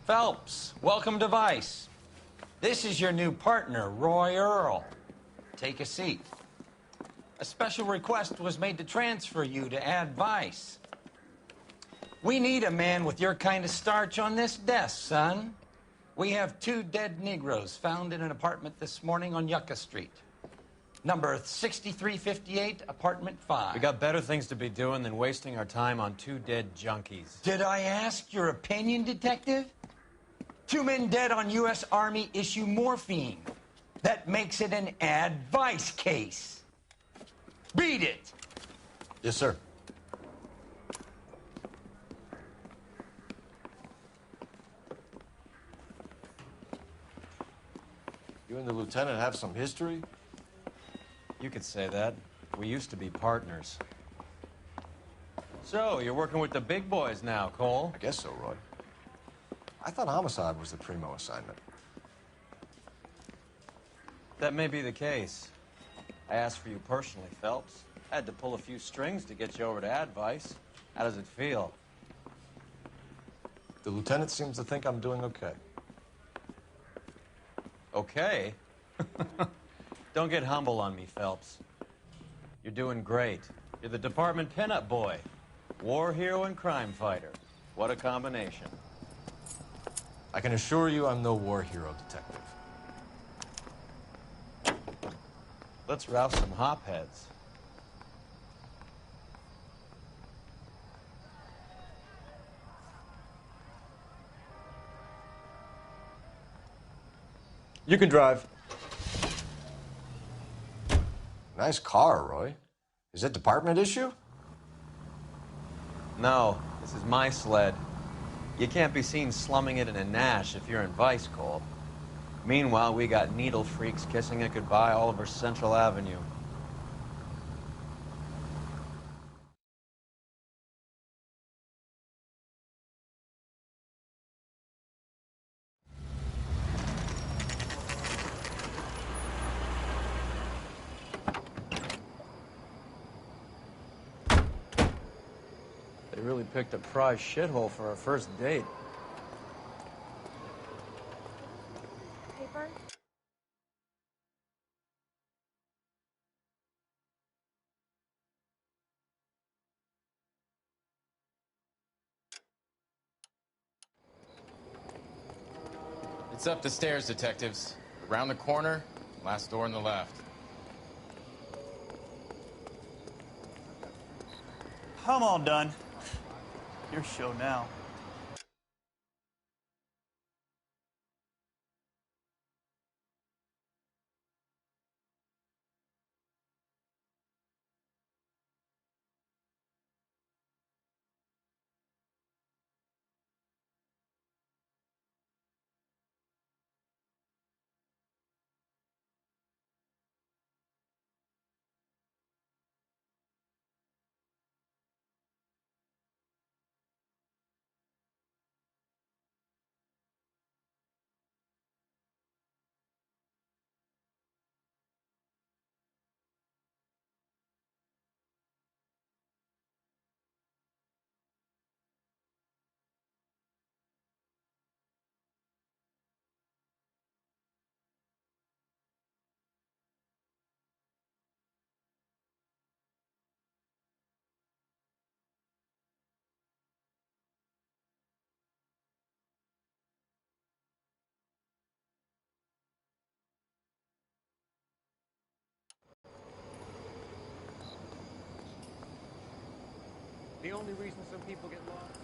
Phelps, welcome to Vice. This is your new partner, Roy Earl. Take a seat. A special request was made to transfer you to Ad Vice. We need a man with your kind of starch on this desk, son. We have 2 dead Negroes found in an apartment this morning on Yucca Street. Number 6358, apartment 5. We got better things to be doing than wasting our time on 2 dead junkies. Did I ask your opinion, detective? 2 men dead on U.S. Army issue morphine. That makes it an Ad Vice case. Beat it! Yes, sir. You and the lieutenant have some history? You could say that. We used to be partners. So, you're working with the big boys now, Cole? I guess so, Roy. I thought homicide was the primo assignment. That may be the case. I asked for you personally, Phelps. I had to pull a few strings to get you over to Ad Vice. How does it feel? The lieutenant seems to think I'm doing okay. Okay? Don't get humble on me, Phelps. You're doing great. You're the department pinup boy. War hero and crime fighter. What a combination. I can assure you I'm no war hero, detective. Let's rouse some hopheads. You can drive. Nice car, Roy. Is it department issue? No, this is my sled. You can't be seen slumming it in a Nash if you're in Vice, Cole. Meanwhile, we got needle freaks kissing it goodbye all over Central Avenue. They really picked a prize shithole for our first date. Paper? It's up the stairs, detectives. Around the corner, last door on the left. I'm all done. Your show now. The only reason some people get lost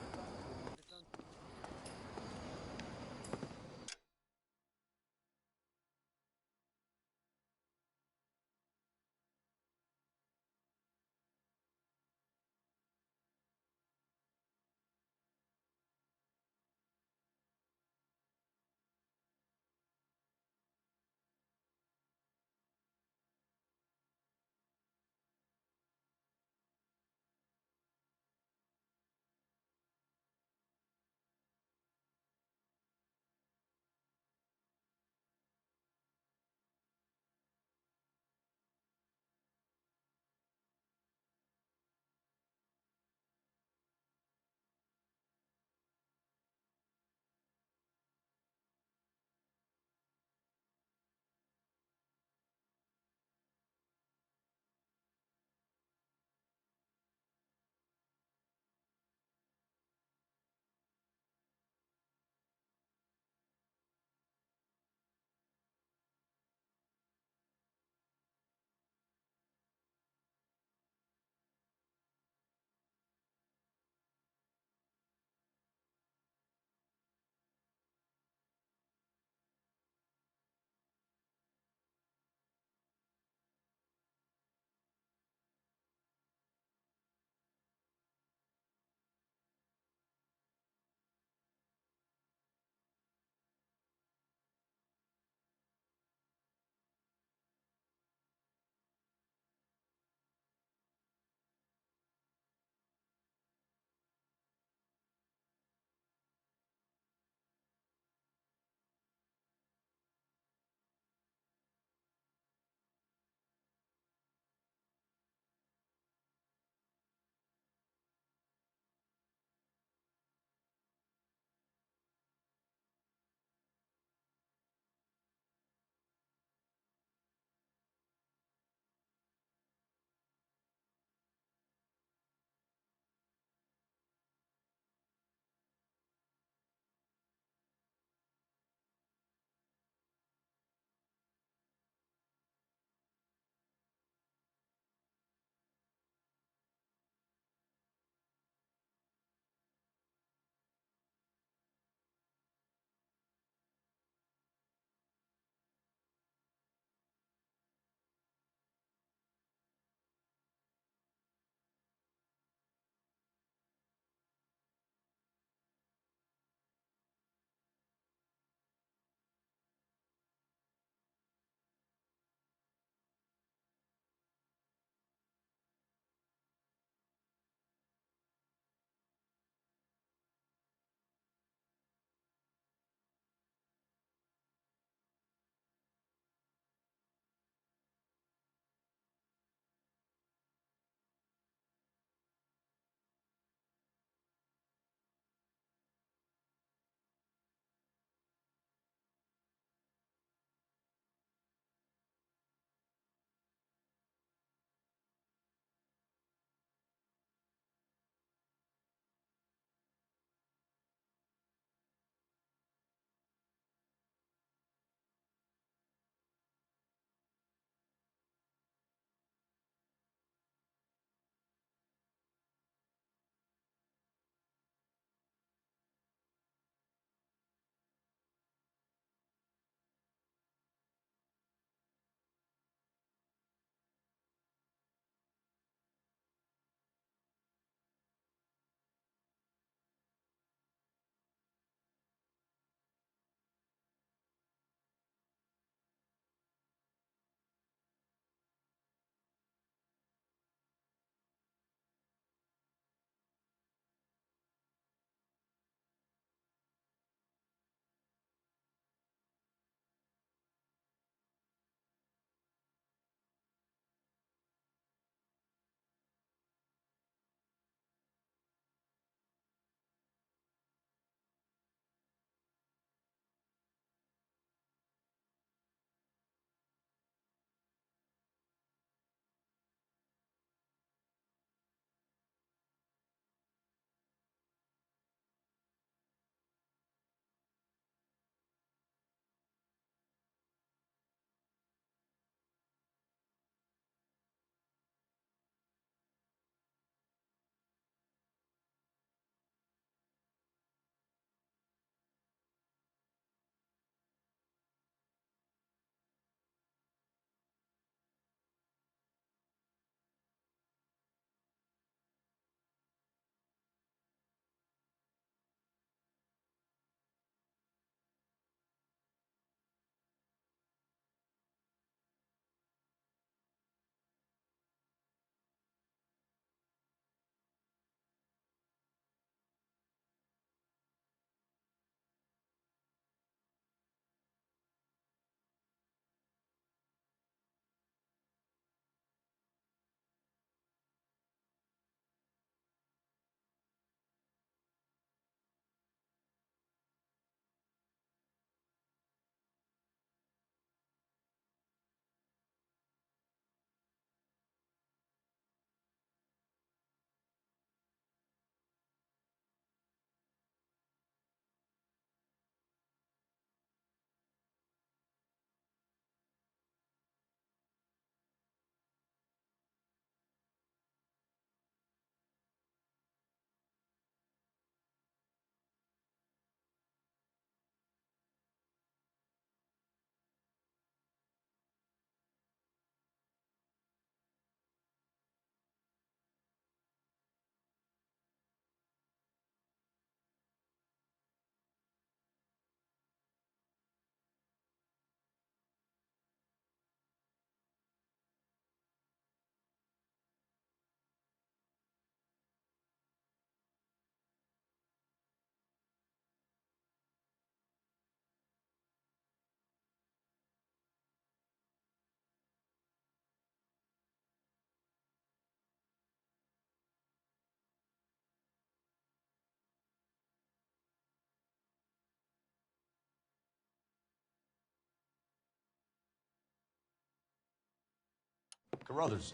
Carruthers,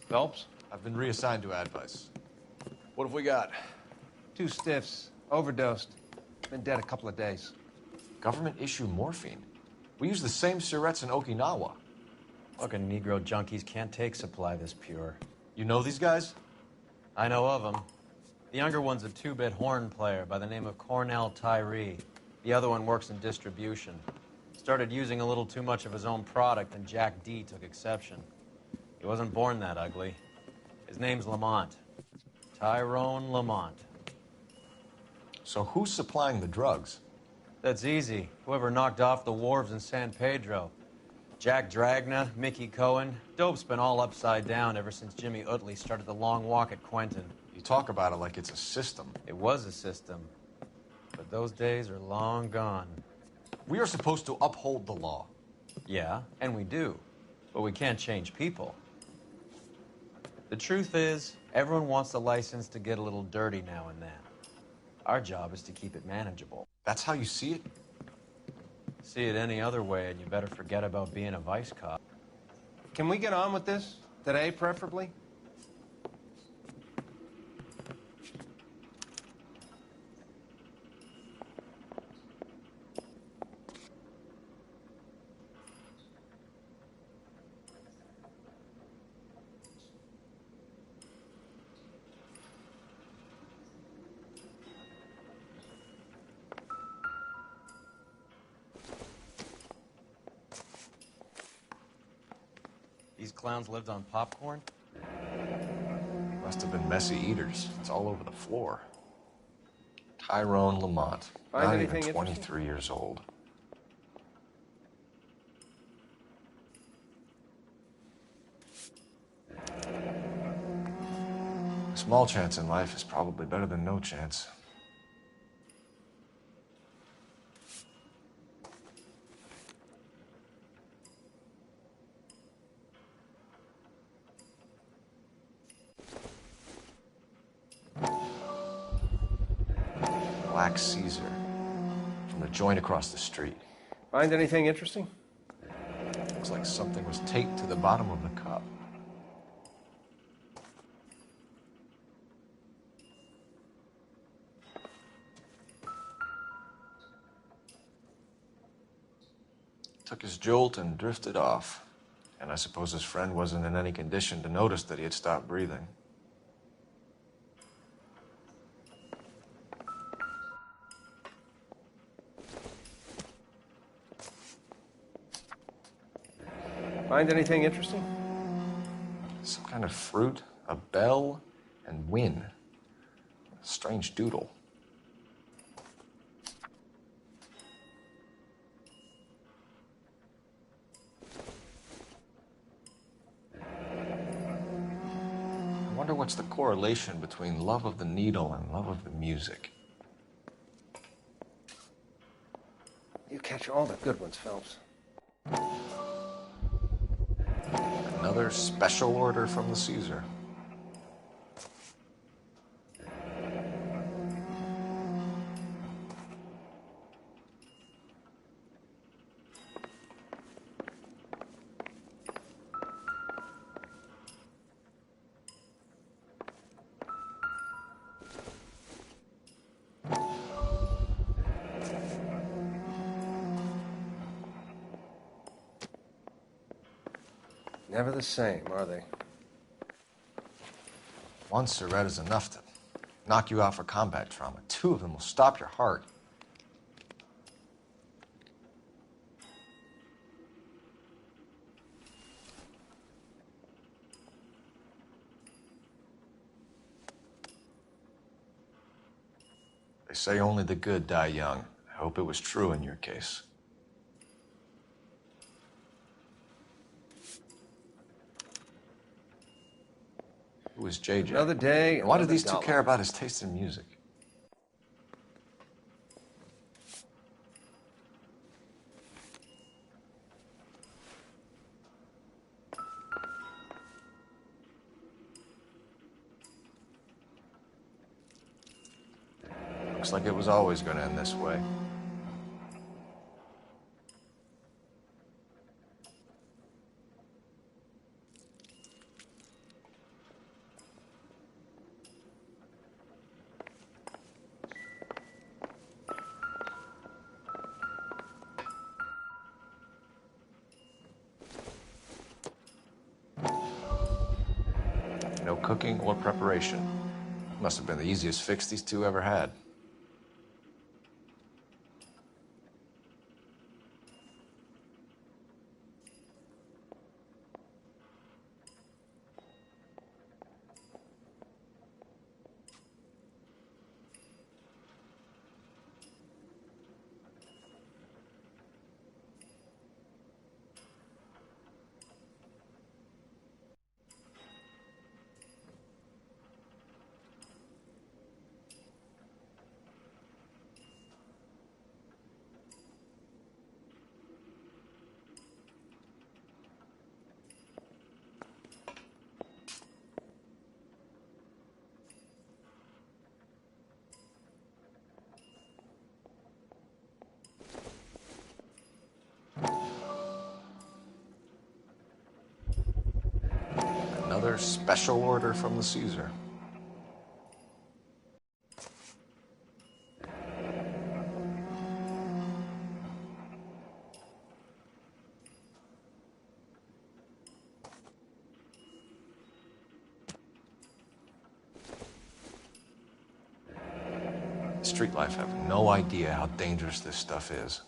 Phelps? I've been reassigned to Advice. What have we got? 2 stiffs. Overdosed. Been dead a couple of days. Government issue morphine. We use the same syrettes in Okinawa. Fucking Negro junkies can't take supply this pure. You know these guys? I know of them. The younger one's a 2-bit horn player by the name of Cornell Tyree. The other one works in distribution. Started using a little too much of his own product, and Jack D took exception. He wasn't born that ugly. His name's Lamont. Tyrone Lamont. So who's supplying the drugs? That's easy. Whoever knocked off the wharves in San Pedro. Jack Dragna, Mickey Cohen. Dope's been all upside down ever since Jimmy Utley started the long walk at Quentin. You talk about it like it's a system. It was a system. But those days are long gone. We are supposed to uphold the law. Yeah, and we do. But we can't change people. The truth is, everyone wants the license to get a little dirty now and then. Our job is to keep it manageable. That's how you see it? See it any other way, and you better forget about being a vice cop. Can we get on with this? Today, preferably? These clowns lived on popcorn? Must have been messy eaters. It's all over the floor. Tyrone Lamont. Find Not anything even interesting? 23 years old. A small chance in life is probably better than no chance. Black Caesar from the joint across the street. Find anything interesting? Looks like something was taped to the bottom of the cup. Took his jolt and drifted off. And I suppose his friend wasn't in any condition to notice that he had stopped breathing. Find anything interesting? Some kind of fruit, a bell, and win. A strange doodle. I wonder what's the correlation between love of the needle and love of the music. You catch all the good ones, Phelps. Another special order from the Caesar. Never the same, are they? One Surette is enough to knock you out for combat trauma. 2 of them will stop your heart. They say only the good die young. I hope it was true in your case. Who was JJ? Another day. And why do another these two dollar. care about his taste in music? Looks like it was always going to end this way. cooking or preparation. Must have been the easiest fix these two ever had. Another special order from the Caesar. Street life have no idea how dangerous this stuff is.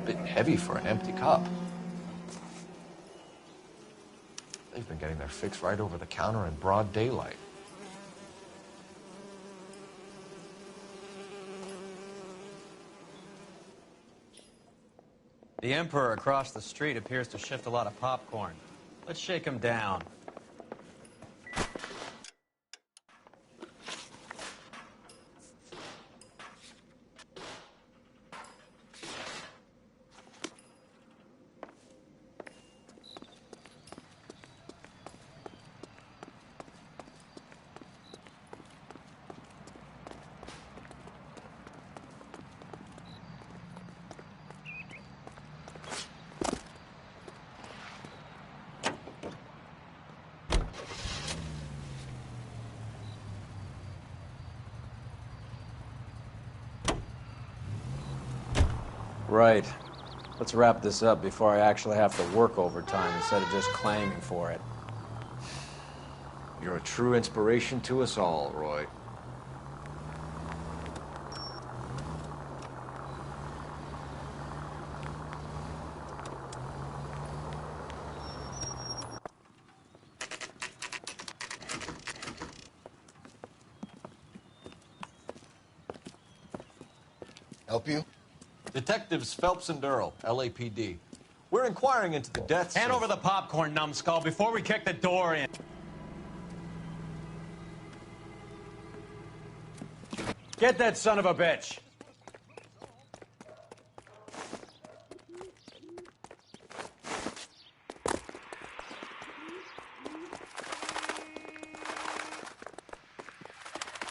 Bit heavy for an empty cup. They've been getting their fix right over the counter in broad daylight. The Emperor across the street appears to shift a lot of popcorn. Let's shake him down. Right. Let's wrap this up before I actually have to work overtime instead of just claiming for it. You're a true inspiration to us all, Roy. Help you? Detectives Phelps and Earl, LAPD. We're inquiring into the deaths Hand of... over the popcorn, numbskull, before we kick the door in. Get that son of a bitch!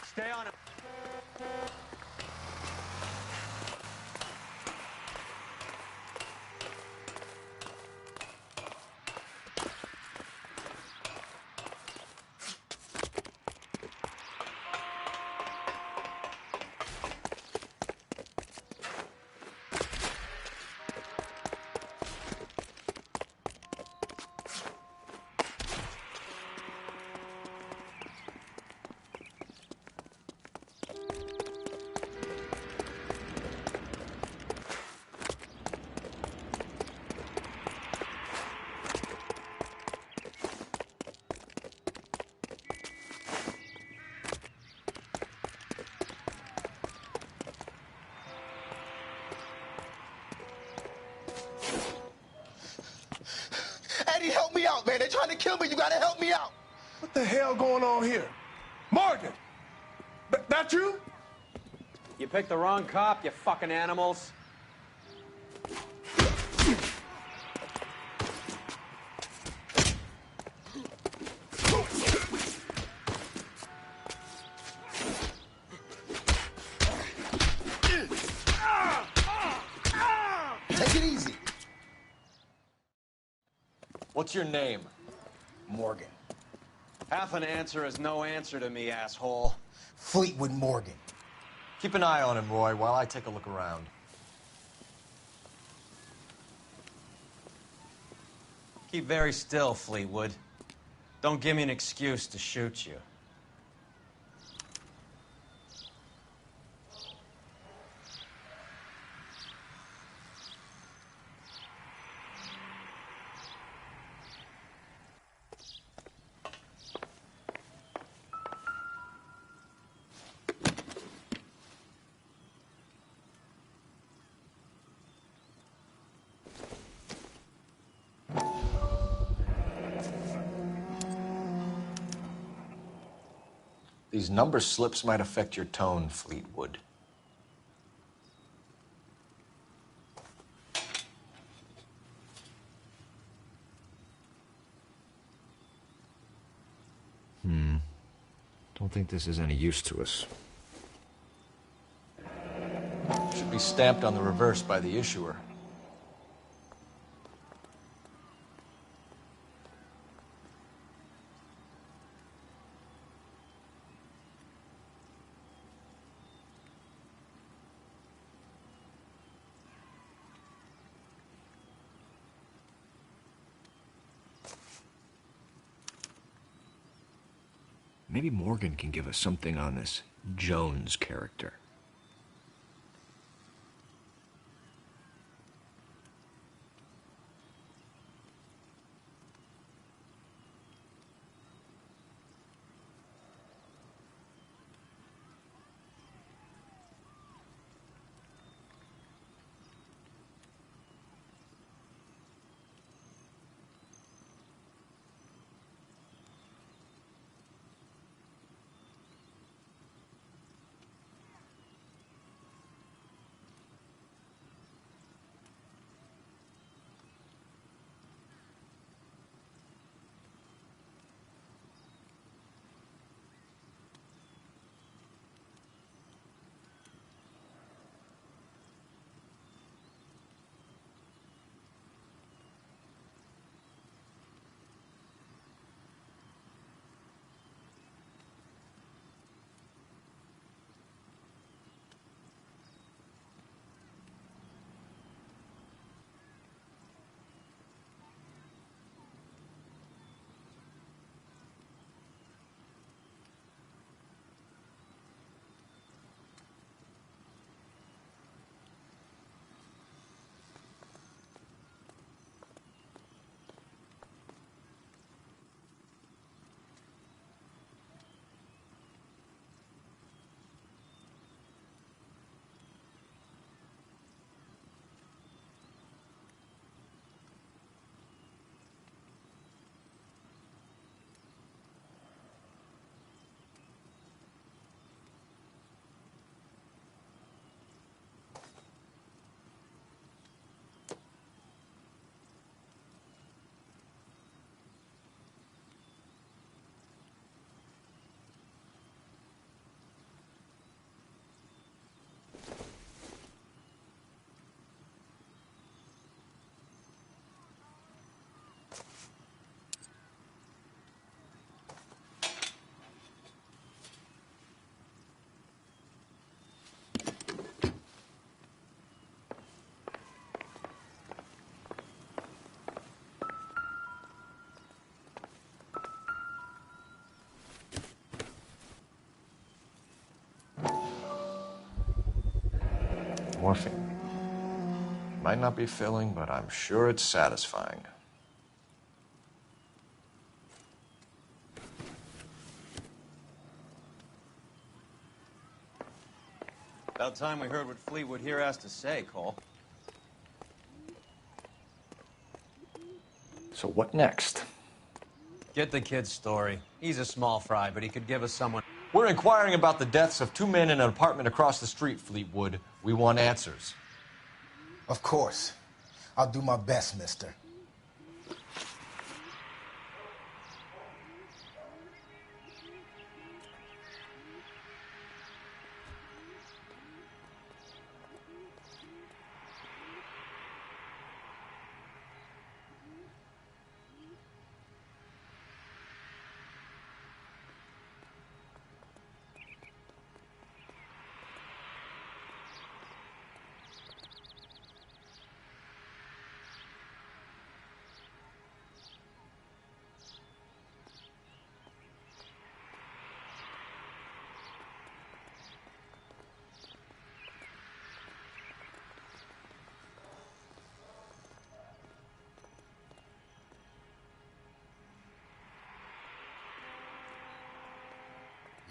Stay on it. Eddie, help me out, man. They're trying to kill me. You gotta help me out. What the hell going on here? Morgan! That you? You picked the wrong cop, you fucking animals. Take it easy. What's your name? Morgan. Half an answer is no answer to me, asshole. Fleetwood Morgan. Keep an eye on him, Roy, while I take a look around. Keep very still, Fleetwood. Don't give me an excuse to shoot you. These number slips might affect your tone, Fleetwood. Don't think this is any use to us. Should be stamped on the reverse by the issuer. Maybe Morgan can give us something on this Jones character. Morphine. Might not be filling, but I'm sure it's satisfying. About time we heard what Fleetwood here has to say, Cole. So what next? Get the kid's story. He's a small fry, but he could give us someone... We're inquiring about the deaths of 2 men in an apartment across the street, Fleetwood. We want answers. Of course. I'll do my best, mister.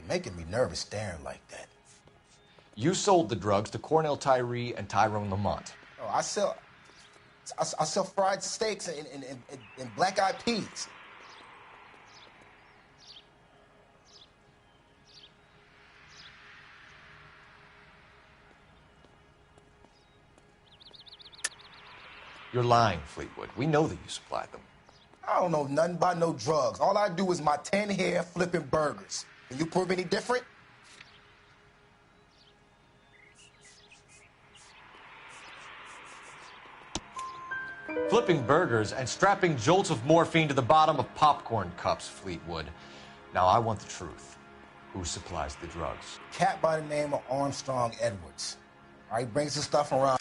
making me nervous staring like that. You sold the drugs to Cornell Tyree and Tyrone Lamont. Oh, I sell fried steaks and black-eyed peas. You're lying, Fleetwood. We know that you supplied them. I don't know nothing about no drugs. All I do is my 10 hair flipping burgers. Can you prove any different? Flipping burgers and strapping jolts of morphine to the bottom of popcorn cups, Fleetwood. Now, I want the truth. Who supplies the drugs? Cat by the name of Armstrong Edwards. All right, brings the stuff around.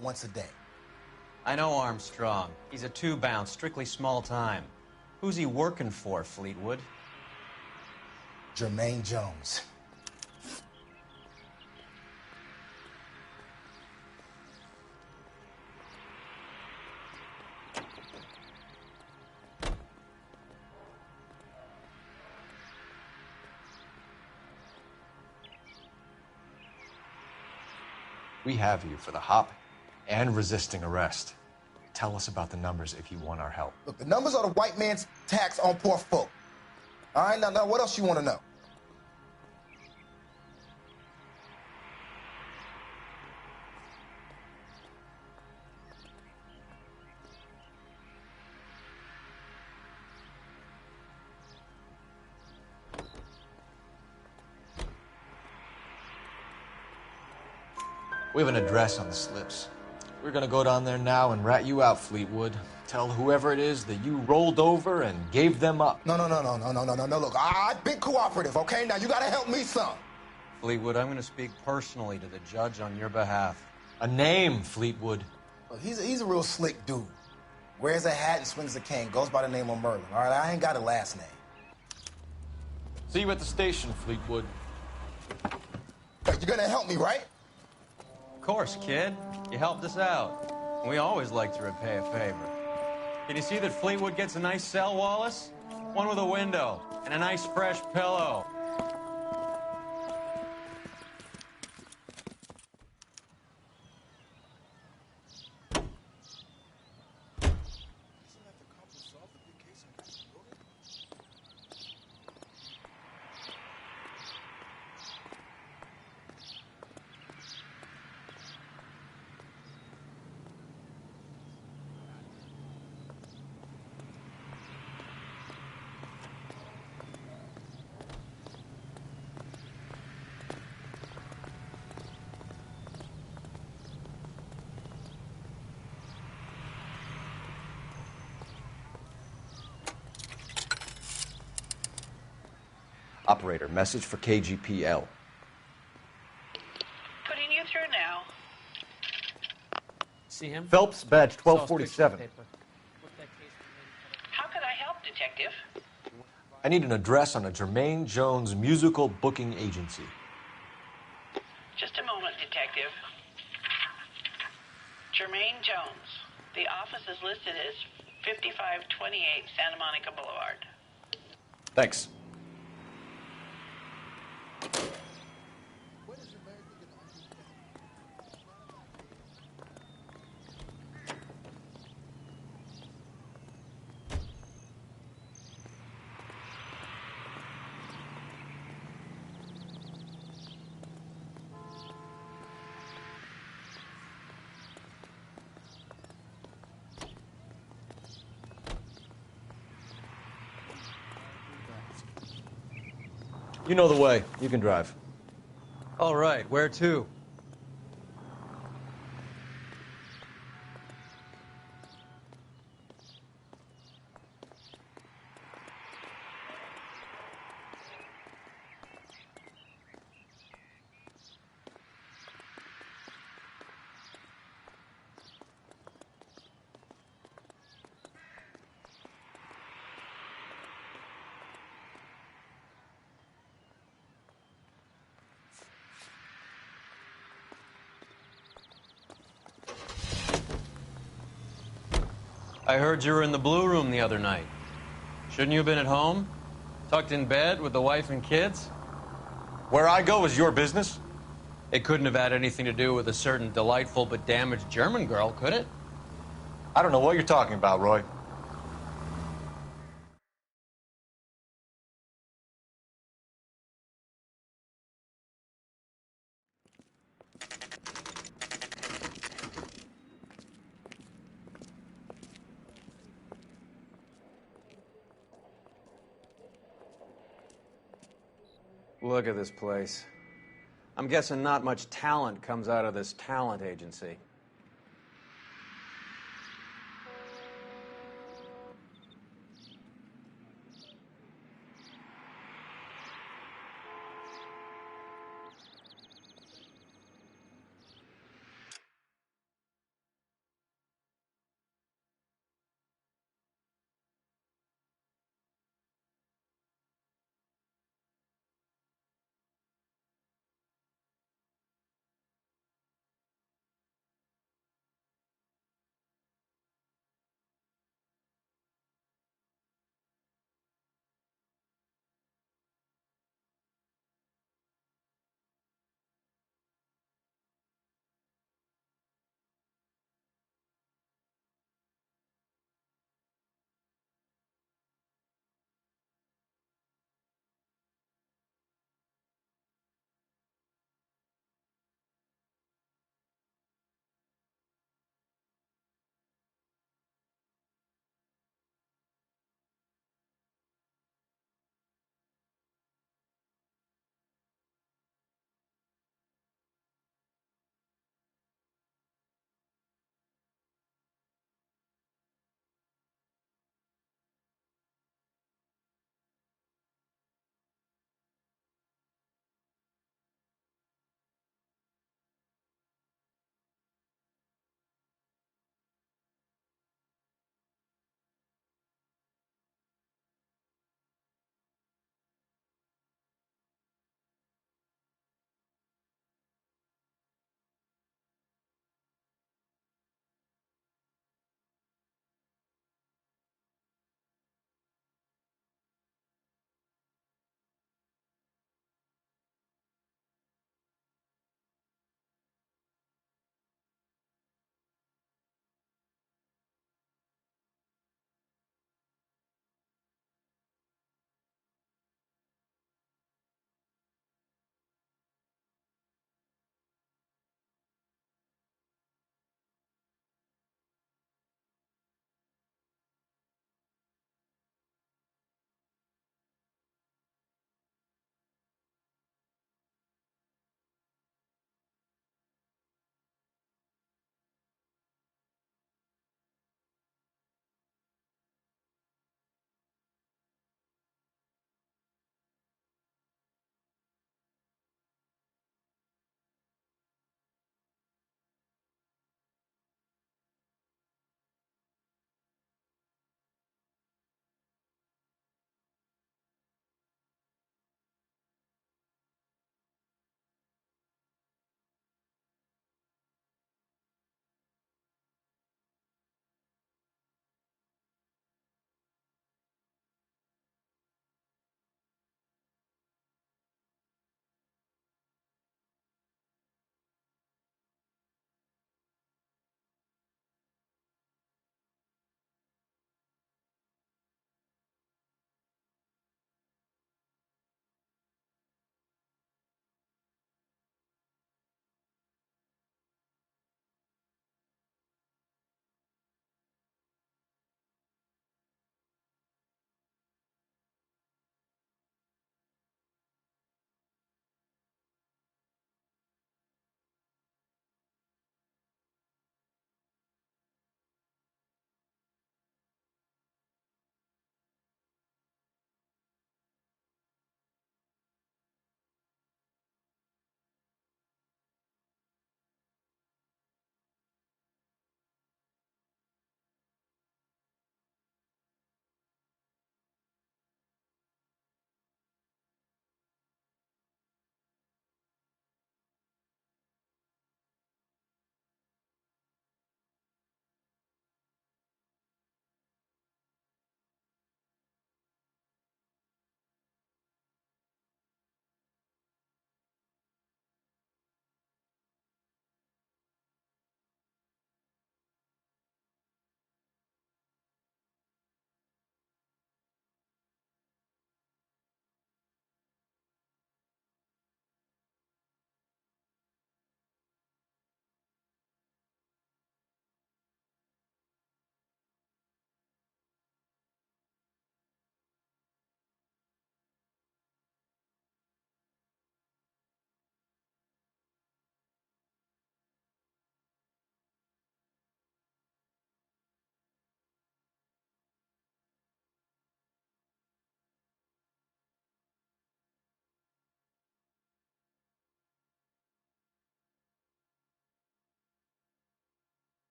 Once a day. I know Armstrong. He's a two-bounce, strictly small time. Who's he working for, Fleetwood? Jermaine Jones. We have you for the hop and resisting arrest. Tell us about the numbers if you want our help. Look, the numbers are the white man's tax on poor folk. All right, now what else you want to know? We have an address on the slips. We're gonna go down there now and rat you out, Fleetwood. Tell whoever it is that you rolled over and gave them up. No. Look, I've been cooperative, okay? Now you gotta help me some. Fleetwood, I'm going to speak personally to the judge on your behalf. A name, Fleetwood. Look, he's a real slick dude. Wears a hat and swings a cane. Goes by the name of Merlin. All right, I ain't got a last name. See you at the station, Fleetwood. Hey, you're gonna help me, right? Of course, kid. You helped us out. We always like to repay a favor. Can you see that Fleetwood gets a nice cell, Wallace? One with a window and a nice fresh pillow. Operator, message for KGPL. Putting you through now. See him? Phelps, badge 1247. How could I help, Detective? I need an address on a Jermaine Jones musical booking agency. Just a moment, Detective. Jermaine Jones. The office is listed as 5528 Santa Monica Boulevard. Thanks. You know the way. You can drive. All right, where to? I heard you were in the Blue Room the other night. Shouldn't you have been at home? Tucked in bed with the wife and kids? Where I go is your business? It couldn't have had anything to do with a certain delightful but damaged German girl, could it? I don't know what you're talking about, Roy. Look at this place. I'm guessing not much talent comes out of this talent agency.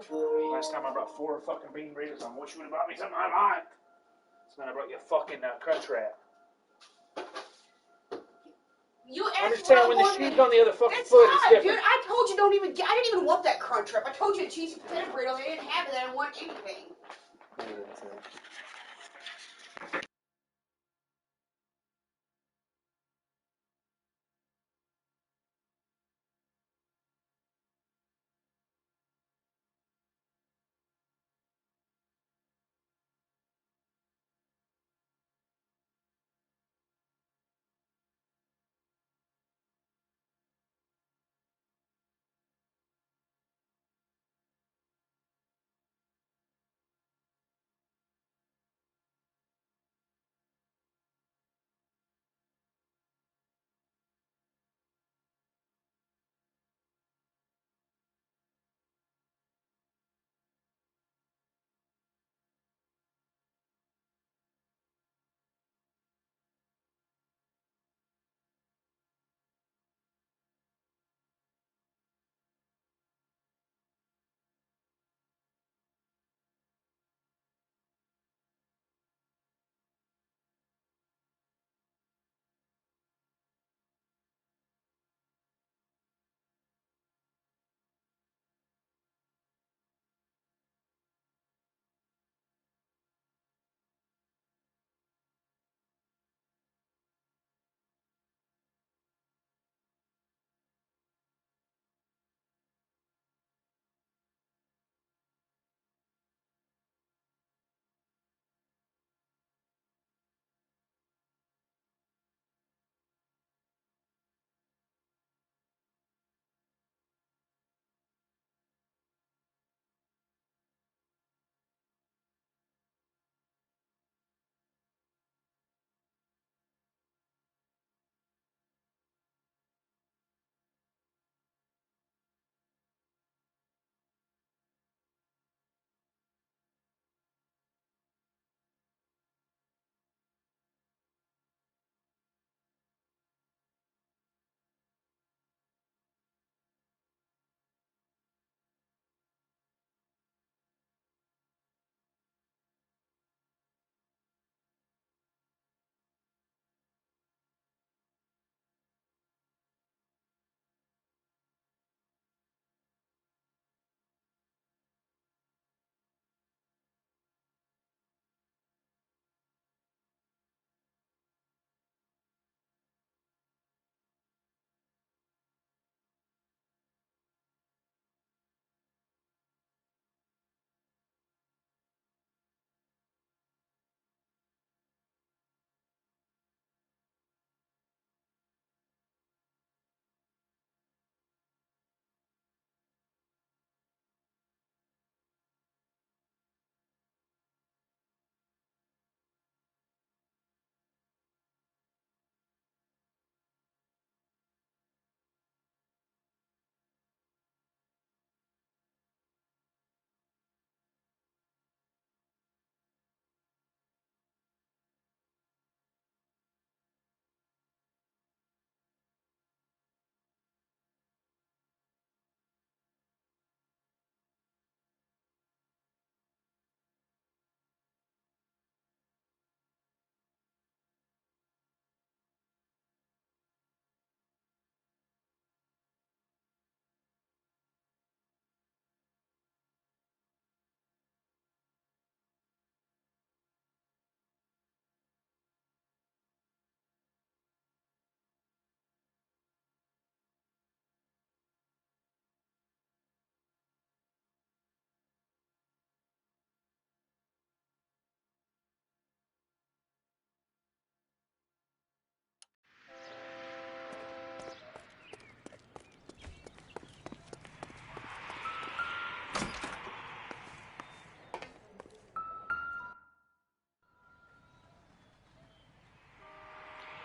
charge? Last time I brought 4 fucking bean burritos, I wish you would have brought me something I like. So then I brought you a fucking crunch wrap. You asked understand when the shoe's on the other fucking foot, it's different. Dude, I told you don't even get. I didn't even want that crunch wrap. I told you the cheesy potato burritos. I didn't have it. I didn't want anything.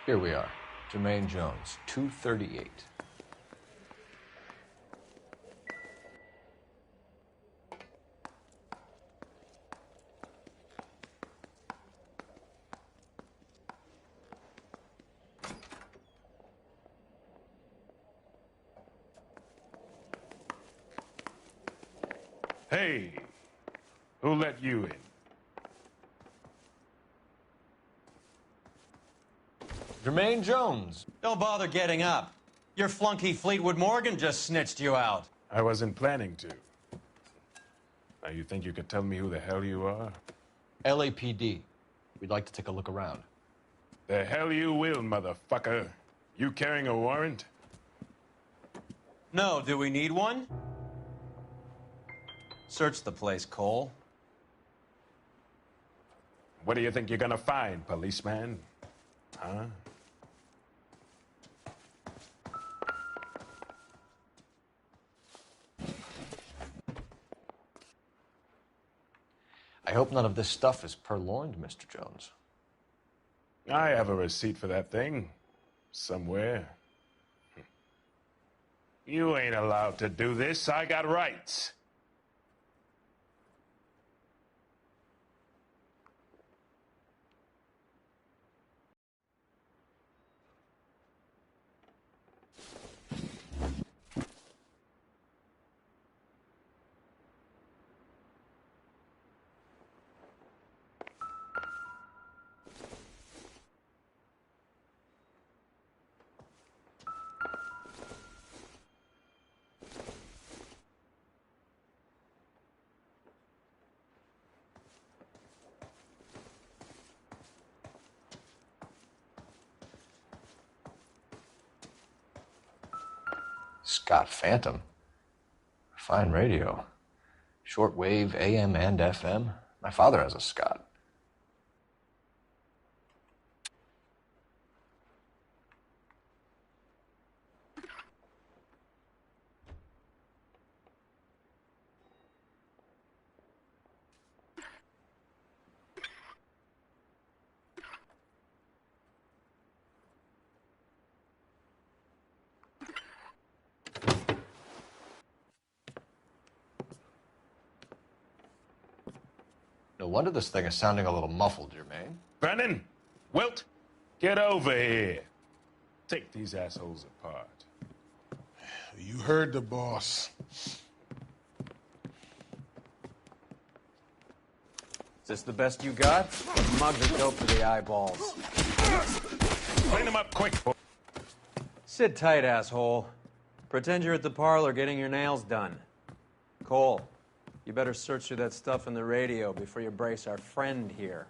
Here we are. Jermaine Jones, 238. Hey, who let you in? Jermaine Jones. Don't bother getting up. Your flunky Fleetwood Morgan just snitched you out. I wasn't planning to. Now you think you could tell me who the hell you are? LAPD. We'd like to take a look around. The hell you will, motherfucker. You carrying a warrant? No, do we need one? Search the place, Cole. What do you think you're gonna find, policeman? Huh? I hope none of this stuff is purloined, Mr. Jones. I have a receipt for that thing. Somewhere. You ain't allowed to do this. I got rights. Scott Phantom. Fine radio. Shortwave, AM and FM. My father has a Scott. No wonder this thing is sounding a little muffled, Jermaine. Brennan, Wilt, get over here. Take these assholes apart. You heard the boss. Is this the best you got? Mugs are dope for the eyeballs. Clean them up quick, boy. Sit tight, asshole. Pretend you're at the parlor getting your nails done. Cole, you better search through that stuff in the radio before you brace our friend here.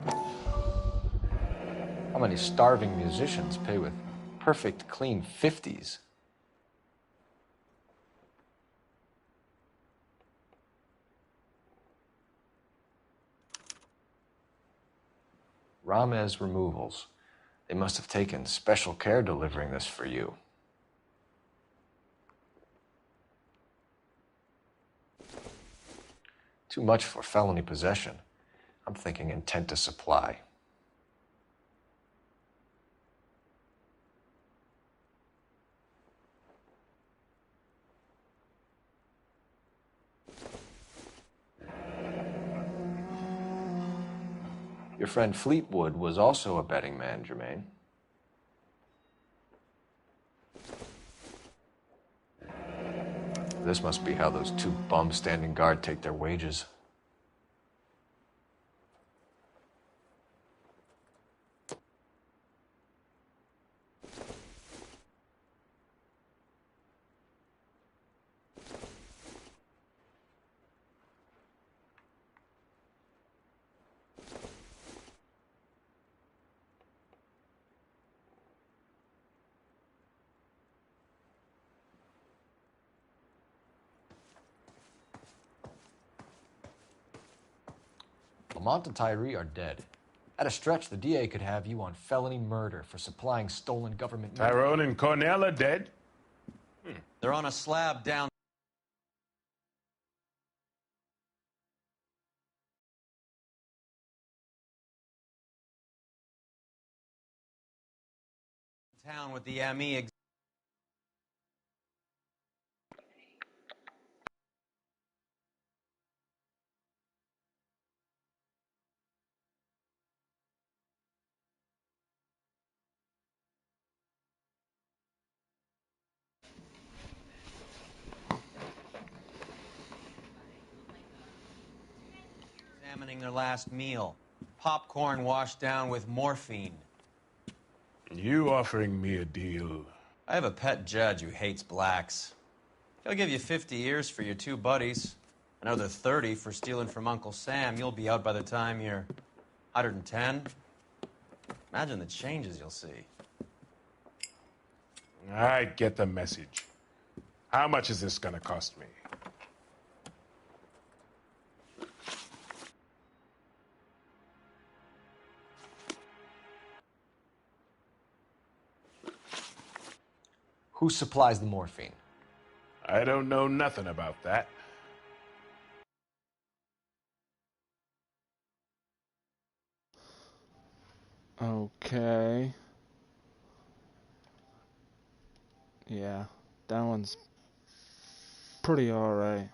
How many starving musicians pay with perfect, clean 50s? Ramez Removals. They must have taken special care delivering this for you. Too much for felony possession. I'm thinking intent to supply. Your friend Fleetwood was also a betting man, Jermaine. This must be how those two bums standing guard take their wages. Lamont and Tyree are dead. At a stretch, the DA could have you on felony murder for supplying stolen government... Tyrone and Cornell are dead? They're on a slab down... town with the ME... examining their last meal. Popcorn washed down with morphine. You offering me a deal? I have a pet judge who hates blacks. He'll give you 50 years for your two buddies. Another 30 for stealing from Uncle Sam. You'll be out by the time you're 110. Imagine the changes you'll see. I get the message. How much is this gonna cost me? Who supplies the morphine? I don't know nothing about that. Okay. Yeah, that one's pretty alright.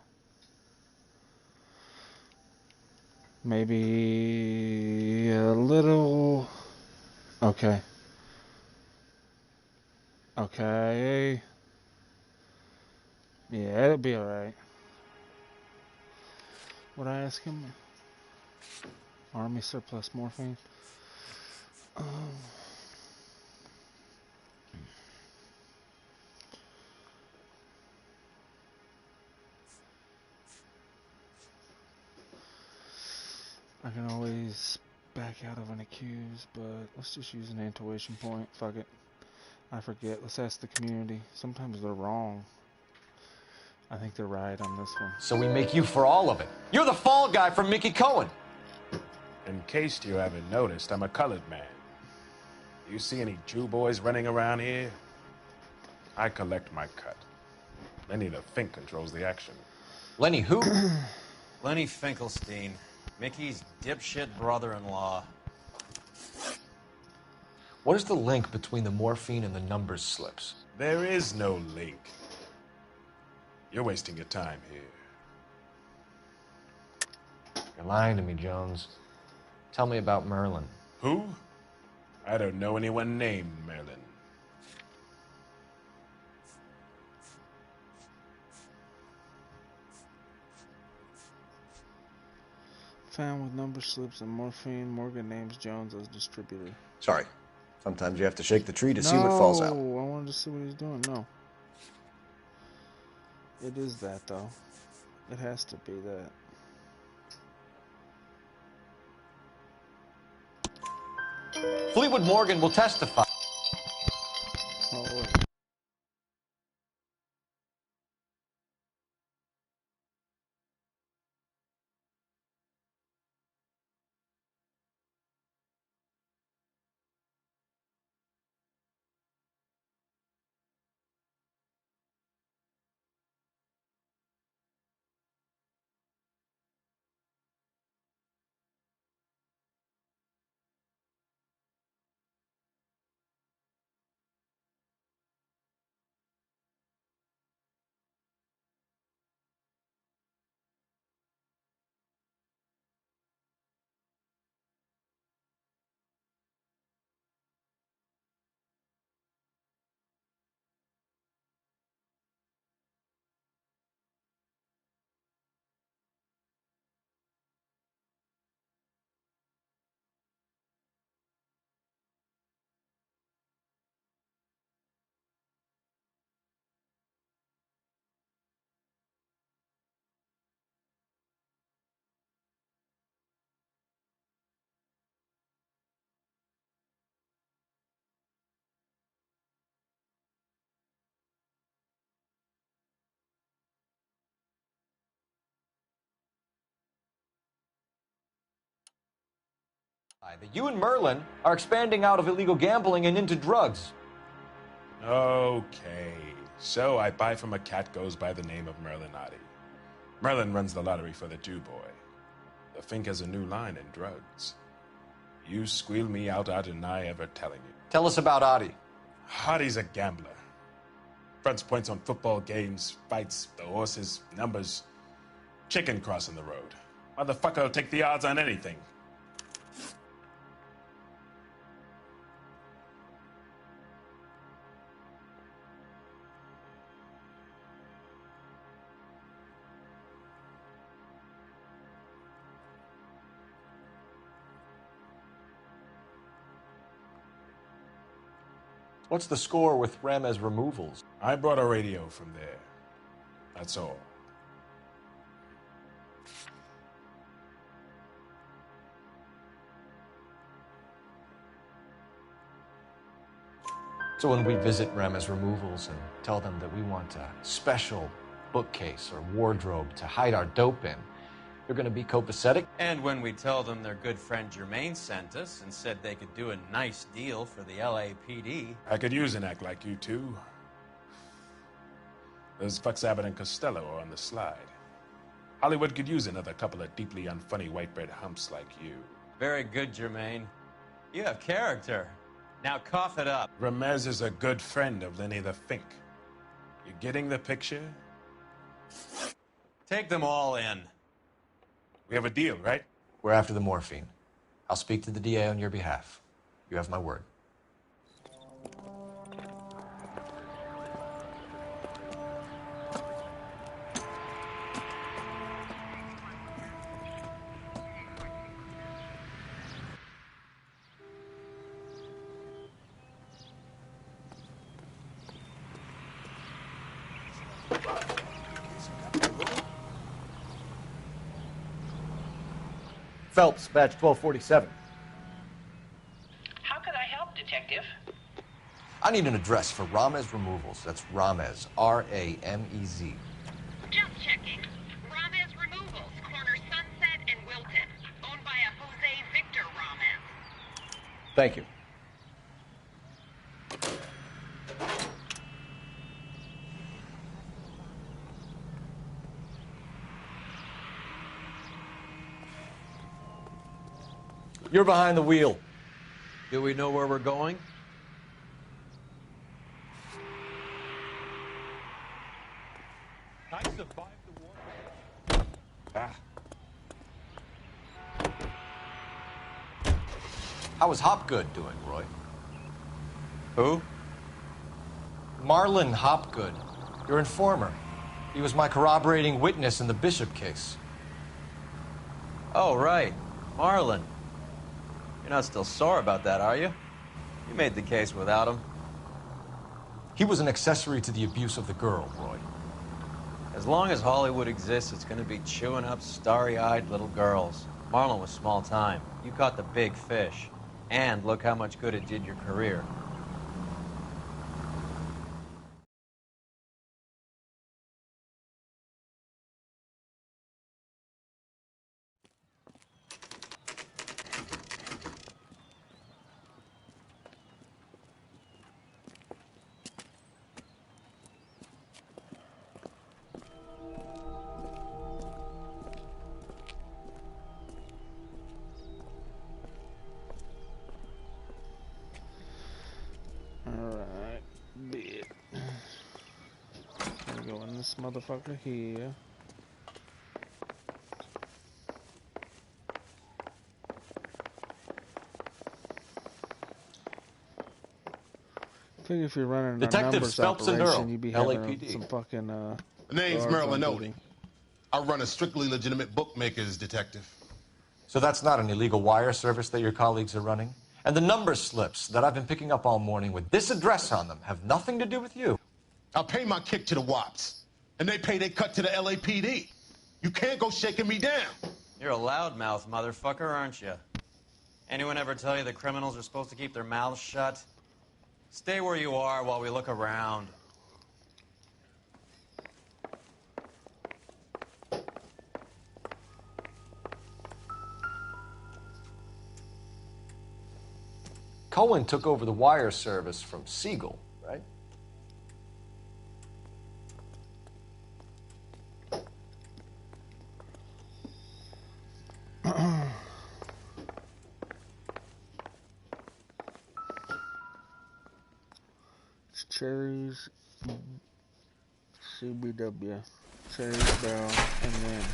Maybe a little. Okay. Okay. Yeah, it'll be alright. Would I ask him? Army surplus morphine? I can always back out of an accused, but let's just use an intuition point. Fuck it. I forget. Let's ask the community. Sometimes they're wrong. I think they're right on this one. So we make you for all of it. You're the fall guy from Mickey Cohen. In case you haven't noticed, I'm a colored man. You see any Jew boys running around here? I collect my cut. Lenny the Fink controls the action. Lenny who? Lenny Finkelstein, Mickey's dipshit brother-in-law. What is the link between the morphine and the numbers slips? There is no link. You're wasting your time here. You're lying to me, Jones. Tell me about Merlin. Who? I don't know anyone named Merlin. Found with number slips and morphine. Morgan names Jones as distributor. Sorry. Sometimes you have to shake the tree to see what falls out. No, I wanted to see what he's doing. No. It is that, though. It has to be that. Fleetwood Morgan will testify. Oh, wait. That you and Merlin are expanding out of illegal gambling and into drugs. Okay. So I buy from a cat goes by the name of Merlin Otti. Merlin runs the lottery for the Jew boy. The Fink has a new line in drugs. You squeal me out, I deny ever telling you. Tell us about Otti. Otti's a gambler. Fronts points on football games, fights, the horses, numbers. Chicken crossing the road. Motherfucker will take the odds on anything. What's the score with Ramez removals? I brought a radio from there. That's all. So when we visit Ramez removals and tell them that we want a special bookcase or wardrobe to hide our dope in, you're going to be copacetic? And when we tell them their good friend Jermaine sent us and said they could do a nice deal for the LAPD. I could use an act like you two. Those fucks Abbott and Costello are on the slide. Hollywood could use another couple of deeply unfunny white bread humps like you. Very good, Jermaine. You have character. Now cough it up. Ramez is a good friend of Lenny the Fink. You getting the picture? Take them all in. We have a deal, right? We're after the morphine. I'll speak to the DA on your behalf. You have my word. Phelps, badge 1247. How could I help, Detective? I need an address for Ramez removals. That's Ramez, R-A-M-E-Z. Just checking. Ramez Removals, corner Sunset and Wilton. Owned by a Jose Victor Ramez. Thank you. You're behind the wheel. Do we know where we're going? I survived the war. How is Hopgood doing, Roy? Who? Marlon Hopgood, your informer. He was my corroborating witness in the Bishop case. Oh, right. Marlon. You're not still sore about that, are you? You made the case without him. He was an accessory to the abuse of the girl, Roy. As long as Hollywood exists, it's going to be chewing up starry-eyed little girls. Marlon was small time. You caught the big fish. And look how much good it did your career. Alright, bit. Gonna go in this motherfucker here. I think if you're running a numbers Phelps and Earl, operation, you'd be having LAPD. some fucking The name's guards Merlin on Odie. duty. I run a strictly legitimate bookmaker's detective. So that's not an illegal wire service that your colleagues are running? And the number slips that I've been picking up all morning with this address on them have nothing to do with you. I pay my kick to the Wops, and they pay their cut to the LAPD. You can't go shaking me down. You're a loudmouth motherfucker, aren't you? Anyone ever tell you that criminals are supposed to keep their mouths shut? Stay where you are while we look around. Cohen took over the wire service from Siegel, right? Cherries, CBW, Cherries, Barrel, and Win.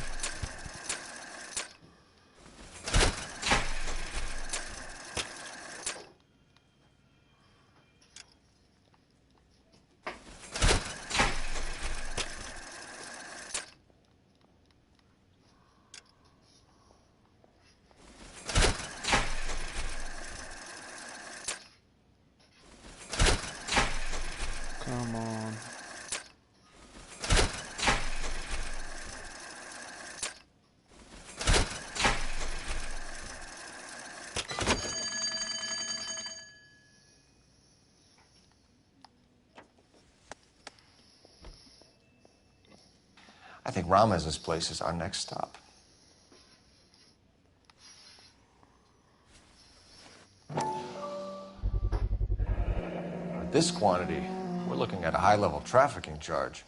I think Ramez's place is our next stop. At this quantity, we're looking at a high-level trafficking charge.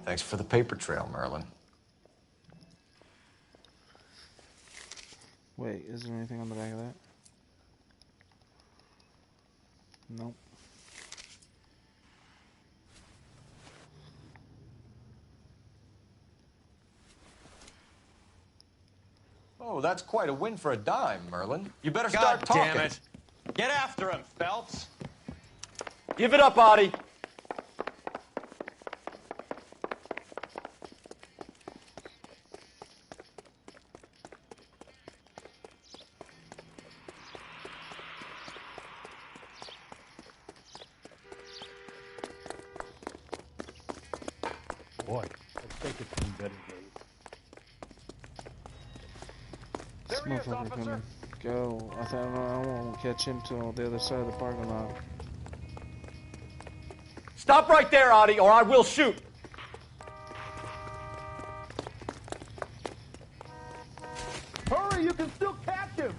Thanks for the paper trail, Merlin. Wait, is there anything on the back of that? Nope. Oh, that's quite a win for a dime, Merlin. You better God start talking. damn it. Get after him, Phelps. Give it up, Adi. Boy, let's take it some better days. This motherfucker gonna go. I won't catch him till the other side of the parking lot. Stop right there, Adi, or I will shoot. Hurry, you can still catch him!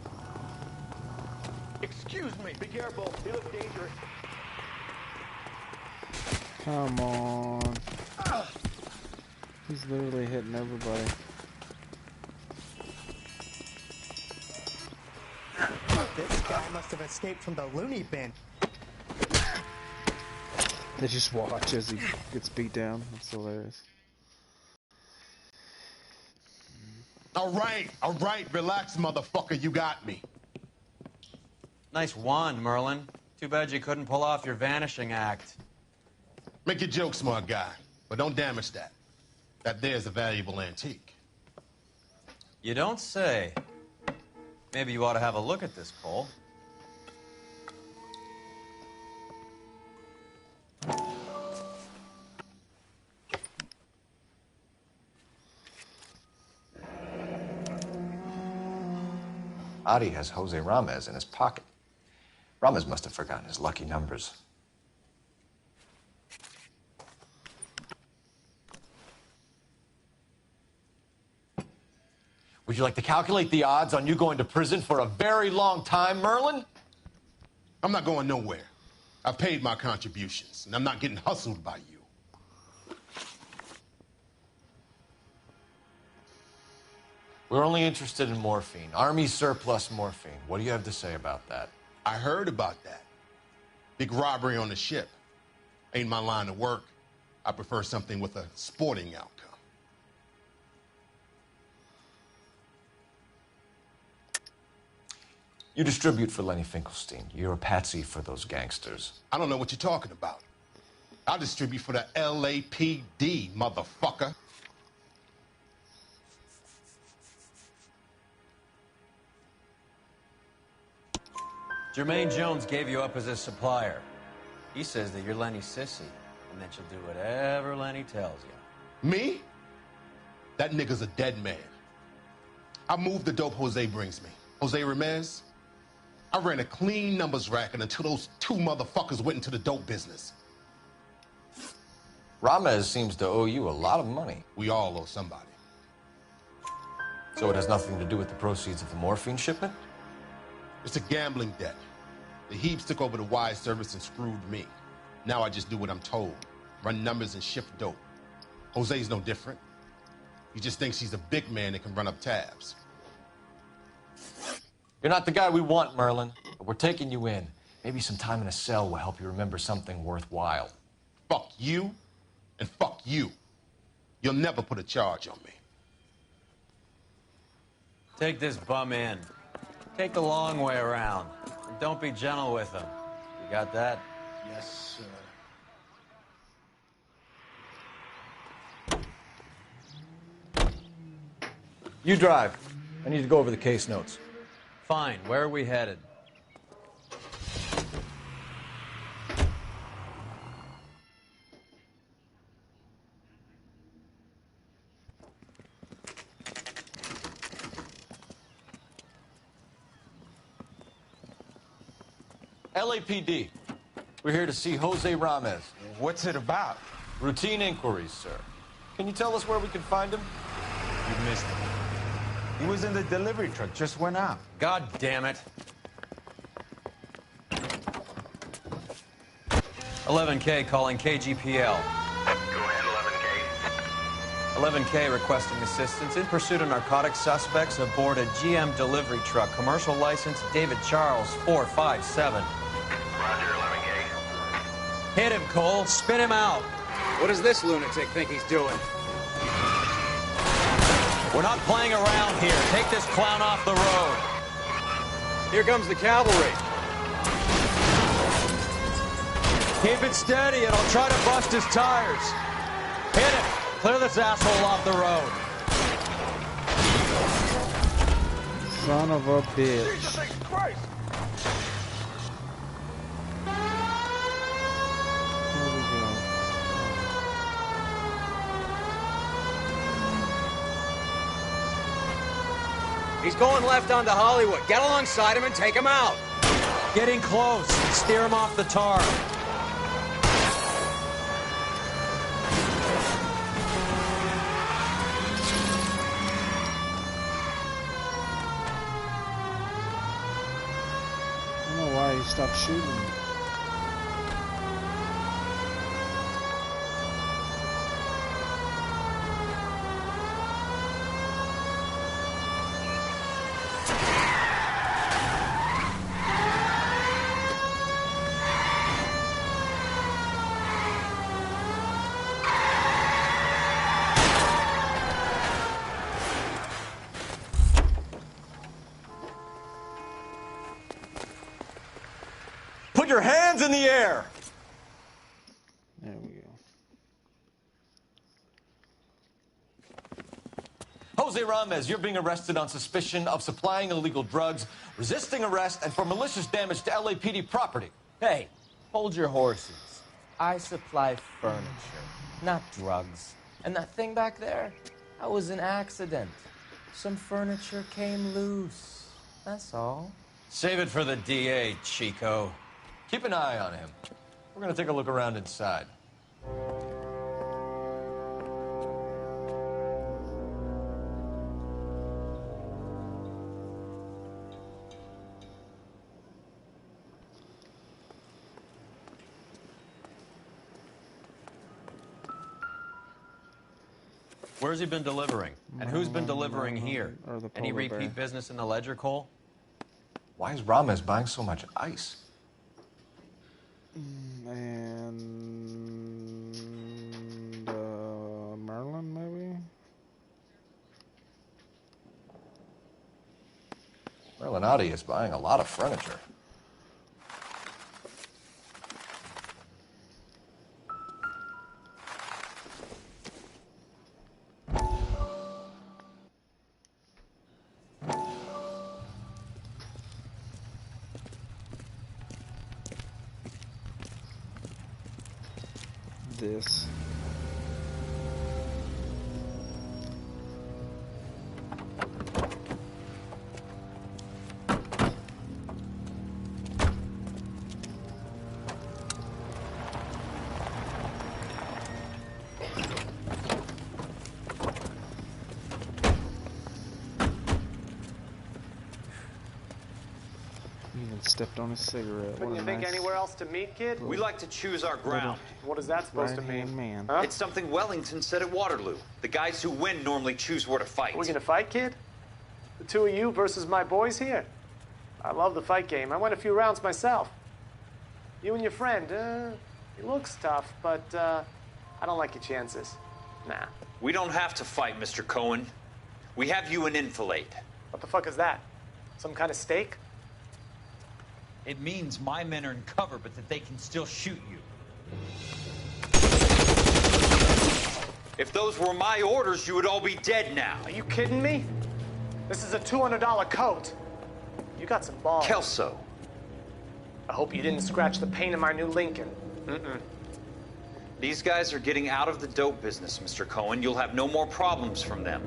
Excuse me, be careful. He looks dangerous. Come on. He's literally hitting everybody. This guy must have escaped from the loony bin. They just watch as he gets beat down. That's hilarious. All right, relax, motherfucker, you got me. Nice wand, Merlin. Too bad you couldn't pull off your vanishing act. Make your joke, smart guy, but don't damage that. That there's a valuable antique. You don't say. Maybe you ought to have a look at this, Cole. Adi has Jose Ramez in his pocket. Ramez must have forgotten his lucky numbers. Would you like to calculate the odds on you going to prison for a very long time, Merlin? I'm not going nowhere. I've paid my contributions, and I'm not getting hustled by you. We're only interested in morphine. Army surplus morphine. What do you have to say about that? I heard about that. Big robbery on the ship. Ain't my line of work. I prefer something with a sporting outcome. You distribute for Lenny Finkelstein. You're a patsy for those gangsters. I don't know what you're talking about. I distribute for the LAPD, motherfucker. Jermaine Jones gave you up as his supplier. He says that you're Lenny's sissy, and that you'll do whatever Lenny tells you. Me? That nigga's a dead man. I move the dope Jose brings me. Jose Ramez? I ran a clean numbers racket until those two motherfuckers went into the dope business. Ramez seems to owe you a lot of money. We all owe somebody. So it has nothing to do with the proceeds of the morphine shipment? It's a gambling debt. The Heaps took over the wire service and screwed me. Now I just do what I'm told. Run numbers and shift dope. Jose's no different. He just thinks he's a big man that can run up tabs. You're not the guy we want, Merlin, but we're taking you in. Maybe some time in a cell will help you remember something worthwhile. Fuck you, and fuck you. You'll never put a charge on me. Take this bum in. Take the long way around. And don't be gentle with him. You got that? Yes, sir. You drive. I need to go over the case notes. Fine. Where are we headed? LAPD. We're here to see Jose Ramez. What's it about? Routine inquiries, sir. Can you tell us where we can find him? You missed him. He was in the delivery truck, just went out. God damn it. 11K calling KGPL. Go ahead, 11K. 11K requesting assistance in pursuit of narcotic suspects aboard a GM delivery truck. Commercial license David Charles 457. Roger, 11K. Hit him, Cole. Spin him out. What does this lunatic think he's doing? We're not playing around here. Take this clown off the road. Here comes the cavalry. Keep it steady and I'll try to bust his tires. Hit him. Clear this asshole off the road. Son of a bitch. Jesus Christ! Here we go. He's going left onto Hollywood. Get alongside him and take him out. Getting close. Steer him off the tar. I don't know why he stopped shooting. Put your hands in the air! There we go. Jose Ramez, you're being arrested on suspicion of supplying illegal drugs, resisting arrest, and for malicious damage to LAPD property. Hey, hold your horses. I supply furniture, not drugs. And that thing back there, that was an accident. Some furniture came loose. That's all. Save it for the DA, Chico. Keep an eye on him. We're gonna take a look around inside. Where's he been delivering? And who's been delivering here? Or the Any polar bear. repeat business in the ledger, Cole? Why is Ramez buying so much ice? And Merlin, maybe? Merlinotti is buying a lot of furniture. This. Even stepped on his cigarette. When What you a think nice anywhere else to meet, kid? We like to choose our ground. What is that supposed to right-hand mean? man. Huh? It's something Wellington said at Waterloo. The guys who win normally choose where to fight. Are we gonna fight, kid? The two of you versus my boys here? I love the fight game. I went a few rounds myself. You and your friend, he looks tough, but I don't like your chances. Nah. We don't have to fight, Mr. Cohen. We have you an enfilade. What the fuck is that? Some kind of steak? It means my men are in cover, but that they can still shoot you. If those were my orders, you would all be dead now. Are you kidding me? This is a $200 coat. You got some balls. Kelso. I hope you didn't scratch the paint of my new Lincoln. These guys are getting out of the dope business, Mr. Cohen. You'll have no more problems from them.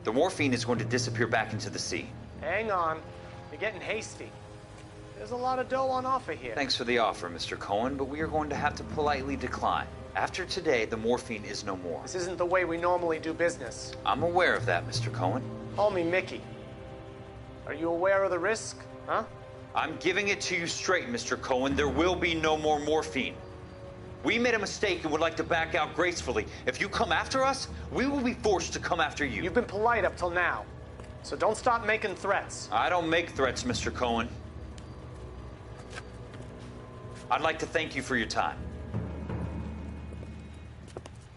The morphine is going to disappear back into the sea. Hang on. You're getting hasty. There's a lot of dough on offer here. Thanks for the offer, Mr. Cohen, but we are going to have to politely decline. After today, the morphine is no more. This isn't the way we normally do business. I'm aware of that, Mr. Cohen. Call me Mickey. Are you aware of the risk, huh? I'm giving it to you straight, Mr. Cohen. There will be no more morphine. We made a mistake and would like to back out gracefully. If you come after us, we will be forced to come after you. You've been polite up till now, so don't stop making threats. I don't make threats, Mr. Cohen. I'd like to thank you for your time.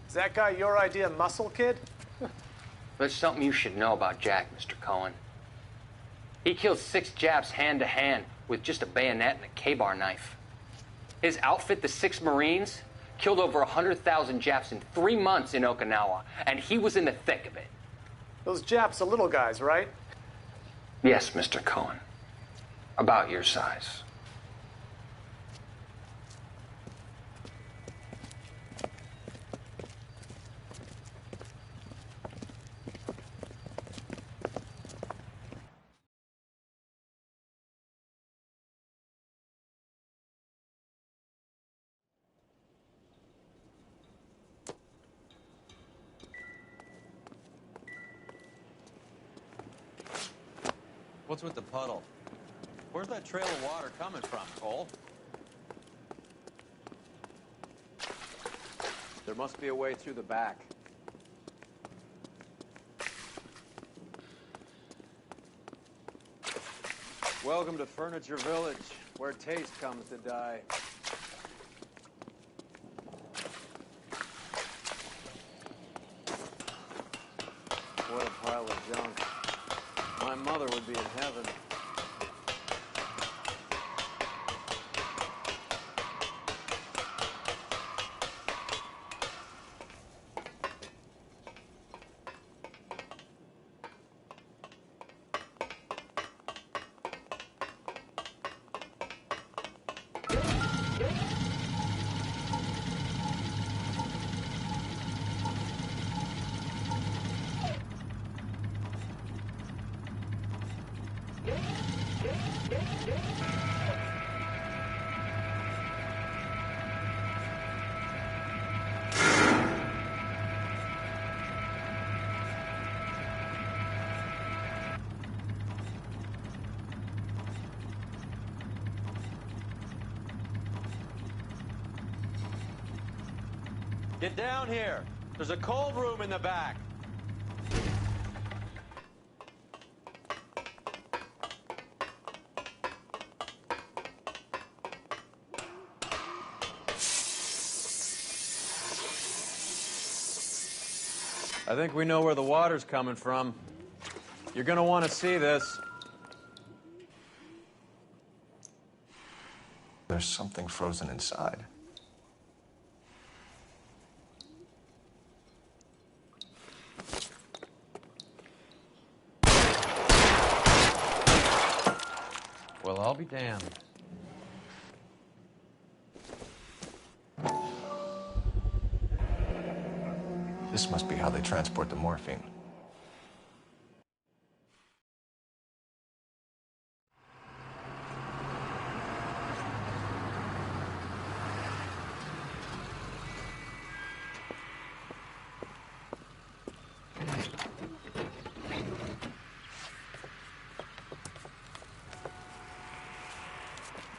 Is that guy your idea, muscle kid? There's something you should know about Jack, Mr. Cohen. He killed 6 Japs hand-to-hand with just a bayonet and a K-bar knife. His outfit, the 6 Marines, killed over 100,000 Japs in 3 months in Okinawa, and he was in the thick of it. Those Japs are little guys, right? Yes, Mr. Cohen. About your size. What's with the puddle? Where's that trail of water coming from, Cole? There must be a way through the back. Welcome to Furniture Village, where taste comes to die. What a pile of junk. My mother would be in heaven. Get down here. There's a cold room in the back. I think we know where the water's coming from. You're gonna want to see this. There's something frozen inside. Well, I'll be damned. This must be how they transport the morphine.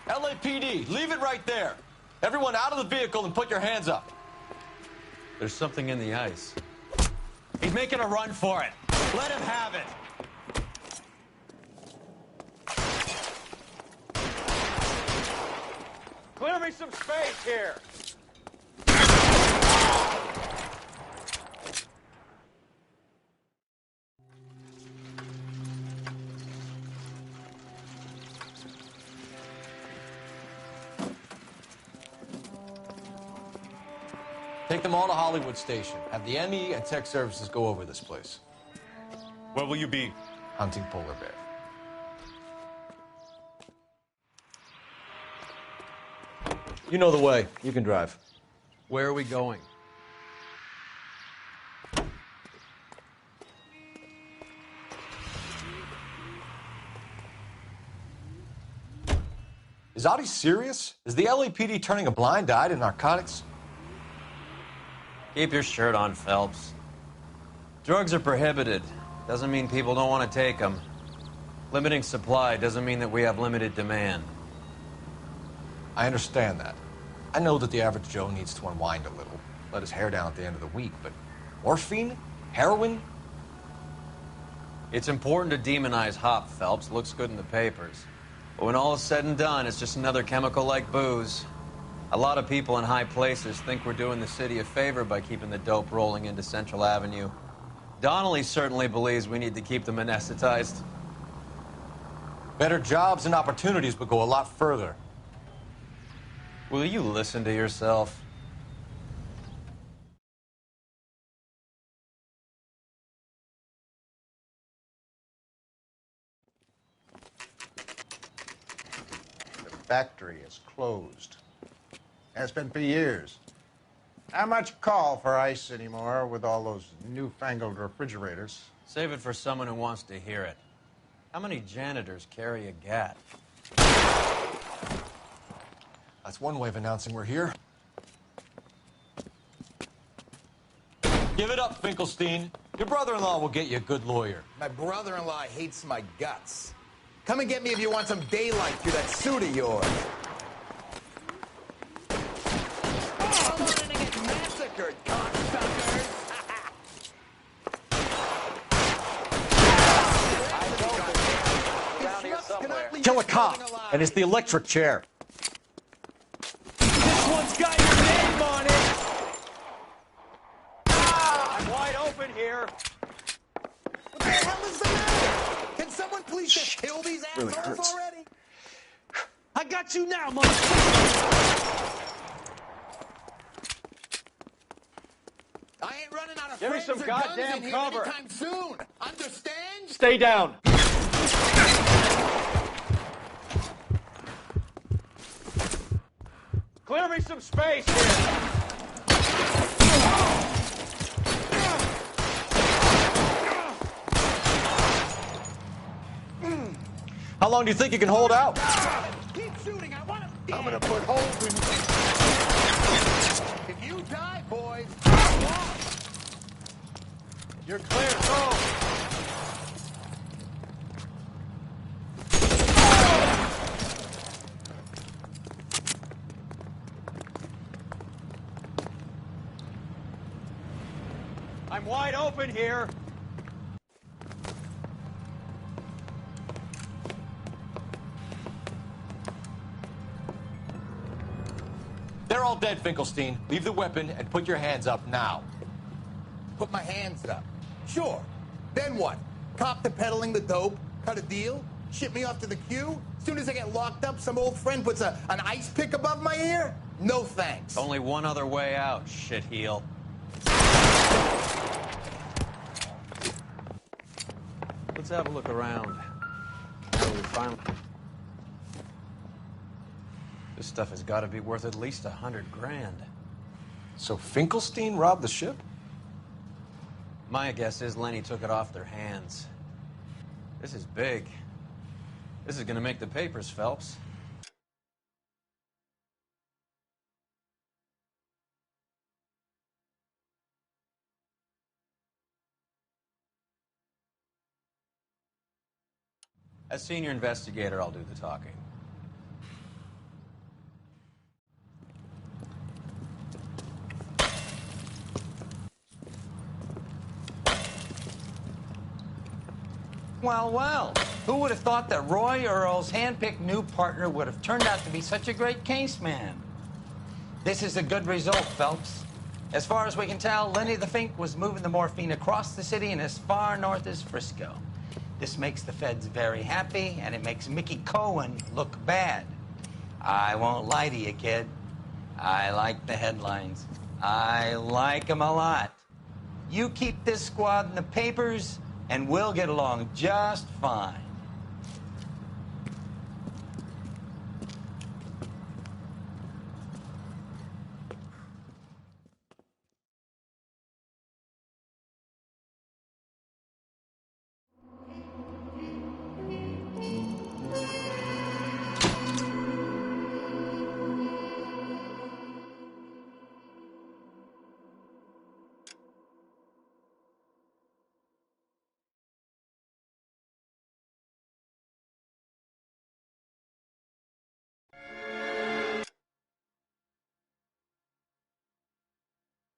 LAPD, leave it right there. Everyone out of the vehicle and put your hands up. There's something in the ice. He's making a run for it. Let him have it. Clear me some space here. Take them all to Hollywood Station. Have the ME and tech services go over this place. Where will you be? Hunting polar bear. You know the way. You can drive. Where are we going? Zotty serious? Is the LAPD turning a blind eye to narcotics? Keep your shirt on, Phelps. Drugs are prohibited. Doesn't mean people don't want to take them. Limiting supply doesn't mean that we have limited demand. I understand that. I know that the average Joe needs to unwind a little, let his hair down at the end of the week, but morphine? Heroin? It's important to demonize hop, Phelps. Looks good in the papers. But when all is said and done, it's just another chemical like booze. A lot of people in high places think we're doing the city a favor by keeping the dope rolling into Central Avenue. Donnelly certainly believes we need to keep them anesthetized. Better jobs and opportunities would go a lot further. Will you listen to yourself? The factory is closed. Has been for years. Not much call for ice anymore with all those newfangled refrigerators. Save it for someone who wants to hear it. How many janitors carry a gat? That's one way of announcing we're here. Give it up, Finkelstein. Your brother-in-law will get you a good lawyer. My brother-in-law hates my guts. Come and get me if you want some daylight through that suit of yours. Come on in and get massacred, cocksuckers! Kill a cop, and it's the electric chair. This one's got your name on it! I'm wide open here. What the hell is the matter? Can someone please just kill these Really assholes hurts. already? I got you now, motherfucker! I ain't running out of Give me friends some or goddamn guns in here cover. anytime soon. Understand? Stay down. Clear me some space here. How long do you think you can hold out? Keep shooting. I want him dead. I'm gonna put holes in you. If you die, boys, You're clear. Go. I'm wide open here. They're all dead, Finkelstein. Leave the weapon and put your hands up now. put my hands up. Sure. Then what? Cop to peddling the dope? Cut a deal? Ship me off to the queue? Soon as I get locked up, some old friend puts an ice pick above my ear? No thanks. Only one other way out, shitheel. Let's have a look around. Now that we finally... This stuff has got to be worth at least $100 grand. So Finkelstein robbed the ship? My guess is Lenny took it off their hands. This is big. This is gonna make the papers, Phelps. As senior investigator, I'll do the talking. Well, well. Who would have thought that Roy Earl's handpicked new partner would have turned out to be such a great case man? This is a good result, Phelps. As far as we can tell, Lenny the Fink was moving the morphine across the city and as far north as Frisco. This makes the feds very happy, and it makes Mickey Cohen look bad. I won't lie to you, kid. I like the headlines. I like them a lot. You keep this squad in the papers, and we'll get along just fine.